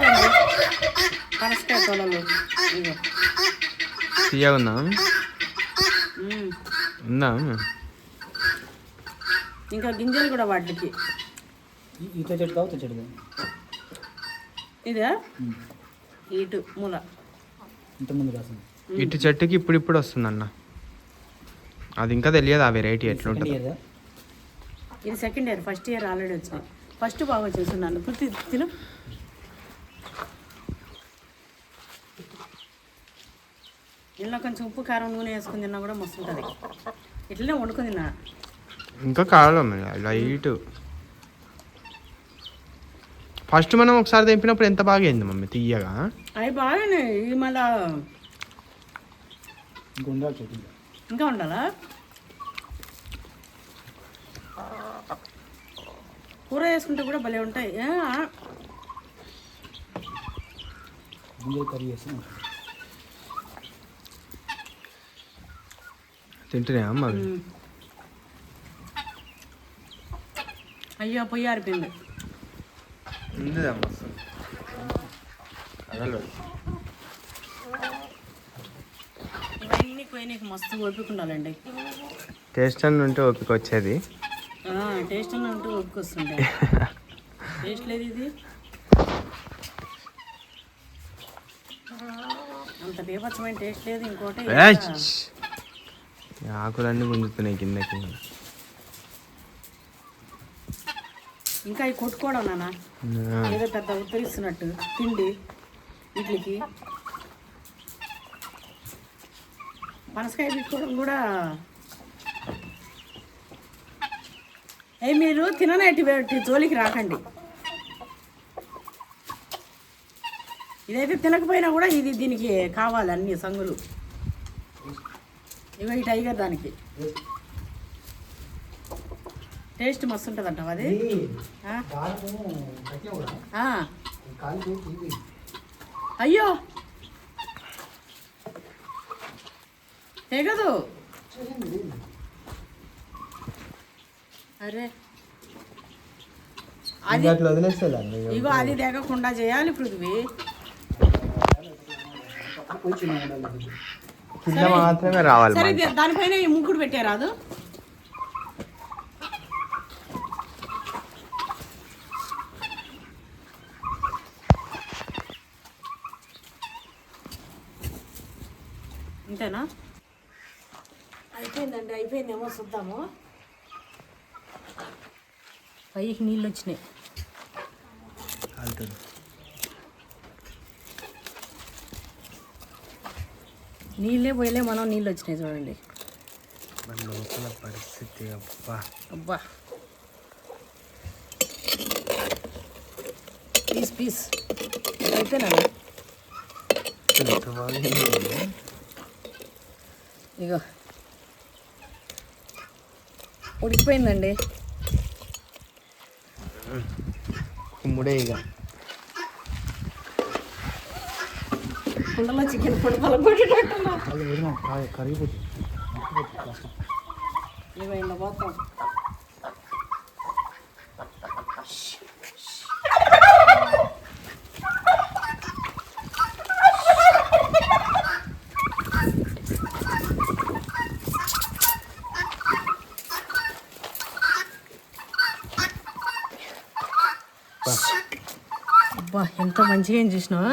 పనసకాయ తొలలు ఇగో. తీయగా ఉందా? ఉమ్. ఉందా? ఇంకా గింజలు కూడా వాటికి. ఈత చెట్టు కావు చెట్టు ఇదా ఇటు మూల ఇంతకుముందు కాసింది. ఇటు చెట్టుకి ఇప్పుడు వస్తుందన్న. అది ఇంకా తెలియదు ఆ వెరైటీ ఎట్లుంటుంది. ఇది second year, first year already వచ్చినాయి. ఫస్ట్ బాగా వచ్చేస్తున్నాను పూర్తి తిను. ఇంట్లో కొంచెం ఉప్పు కారం నూనె వేసుకుని తిన్నా కూడా మస్తు ఉంటుంది. ఇట్లనే వండుకుని తిన్నా. ఇంకా కావాలి లైట్. ఫస్ట్ మనం ఒకసారి తెంపినప్పుడు ఎంత బాగా అయింది మమ్మీ తీయగా. అవి బాగానే. ఇవి మళ్ళా గుండాలు చట్నీ ఇంకా ఉండాలా? కూర వేసుకుంటే కూడా భలే ఉంటాయి. గింజలు కర్రీ చేసి తింటున్నాయా అమ్మ అవి? అయ్యో పొయ్యి ఆరిపోయింది. ఇవన్నీ పోయినాక మస్తు ఓపిక ఉండాలండి. టేస్ట్ అని ఉంటే ఓపిక వచ్చేది. టేస్ట్ అని ఉంటే ఓపిక వస్తుండే. టేస్ట్ లేదు ఇది, అంత బీభత్సమైన టేస్ట్ లేదు. ఇంకోటి ఆకులన్నీ గుంజుతున్నాయి కిందకి. ఇంకా అవి కొట్టుకోవడం నాన్న, ఏదో పెద్ద ఉత్తరిస్తున్నట్టు తిండి వీటికి. పనసకాయ పెట్టుకోవడం కూడా మీరు తిననేటి జోలికి రాకండి. ఇదైతే తినకపోయినా కూడా ఇది దీనికి కావాలి అన్ని సంగులు. ఇగో ఈ టైగర్ దానికి టేస్ట్ మస్తు ఉంటుంది అంటావు అది. అయ్యో తెగదు. అరే అది ఇగో అది తెగకుండా చేయాలి పృథ్వీ. మాత్రమే రావాలి. సరే దానిపైన ఈ ముగ్గుడు పెట్టారాదు. అంతేనా? అయిపోయిందండి, అయిపోయిందేమో చూద్దాము. పైకి నీళ్ళు వచ్చినాయి. నీళ్ళే పోయలే, మనం నీళ్ళు వచ్చినాయి చూడండి. లోపల పరిస్థితి అబ్బా అబ్బా పీస్ పీస్ అయిపోయినా. ఇగో ఉడికిపోయిందండి. కుమ్ముడే ఇక కుండలో చికెన్ పొడిపల కొట్టేటట్టున్నా. కర్రీ ఇగో ఇలా పోతాం. అబ్బా ఎంత మంచిగా ఏం చూసినావా.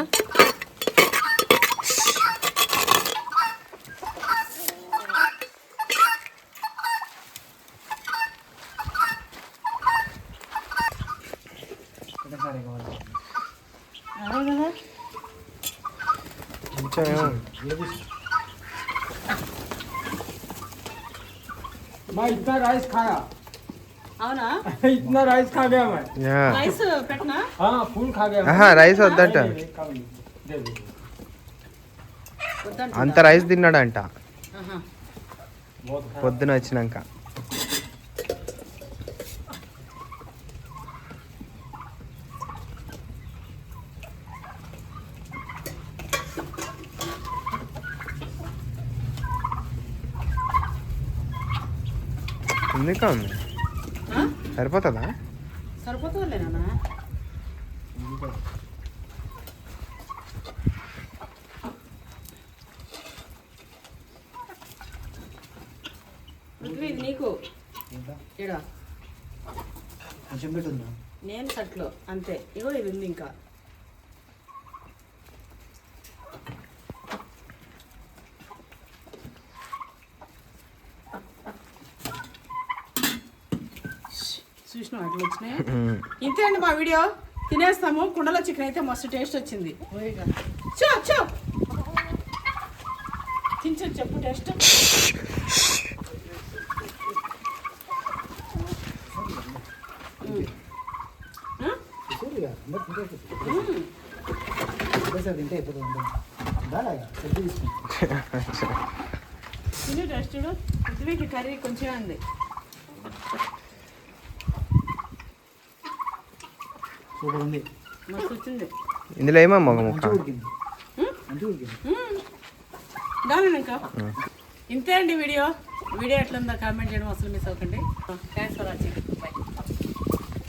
मैं इतना राइस खाया, అవునా? इतना राइस खा गया मैं। రైస్ పెట్టనా? हाँ फुल खा गया। రైస్ వద్దట. दे दे। అంత రైస్ తిన్నాడంట बहुत పొద్దున వచ్చినాక. ఎందుకు సరిపోతుందా? సరిపోతుందిలేనా? పృథ్వీ నీకు ఇడా కొంచెం పెట్టుందా? నేను సట్లో అంతే. ఇగో ఇది ఉంది ఇంకా. చూసినా అట్లా వచ్చినాయి. ఇంతే అండి మా వీడియో. తినేస్తాము. కుండలో చికెన్ అయితే మస్తు టేస్ట్ వచ్చింది. చో చో తినచ్చు చెప్పు టేస్ట్. తింటే అయిపోతుంది. తీసుకుంటా తిని టెస్ట్ చూడు పృథ్వీకి కర్రీ కొంచెం ఉంది. సూపర్ ఉంది. మస్తు వచ్చింది. ఇందులో ఏమమ్మా ఒక ముక్క? ఉడికింది మంచిగా ఉడికింది. దాని ఇంకా ఇంతే అండి వీడియో ఎట్లుందో కామెంట్ చేయడం అసలు మిస్ అవ్వకండి. Thanks for watching. బై.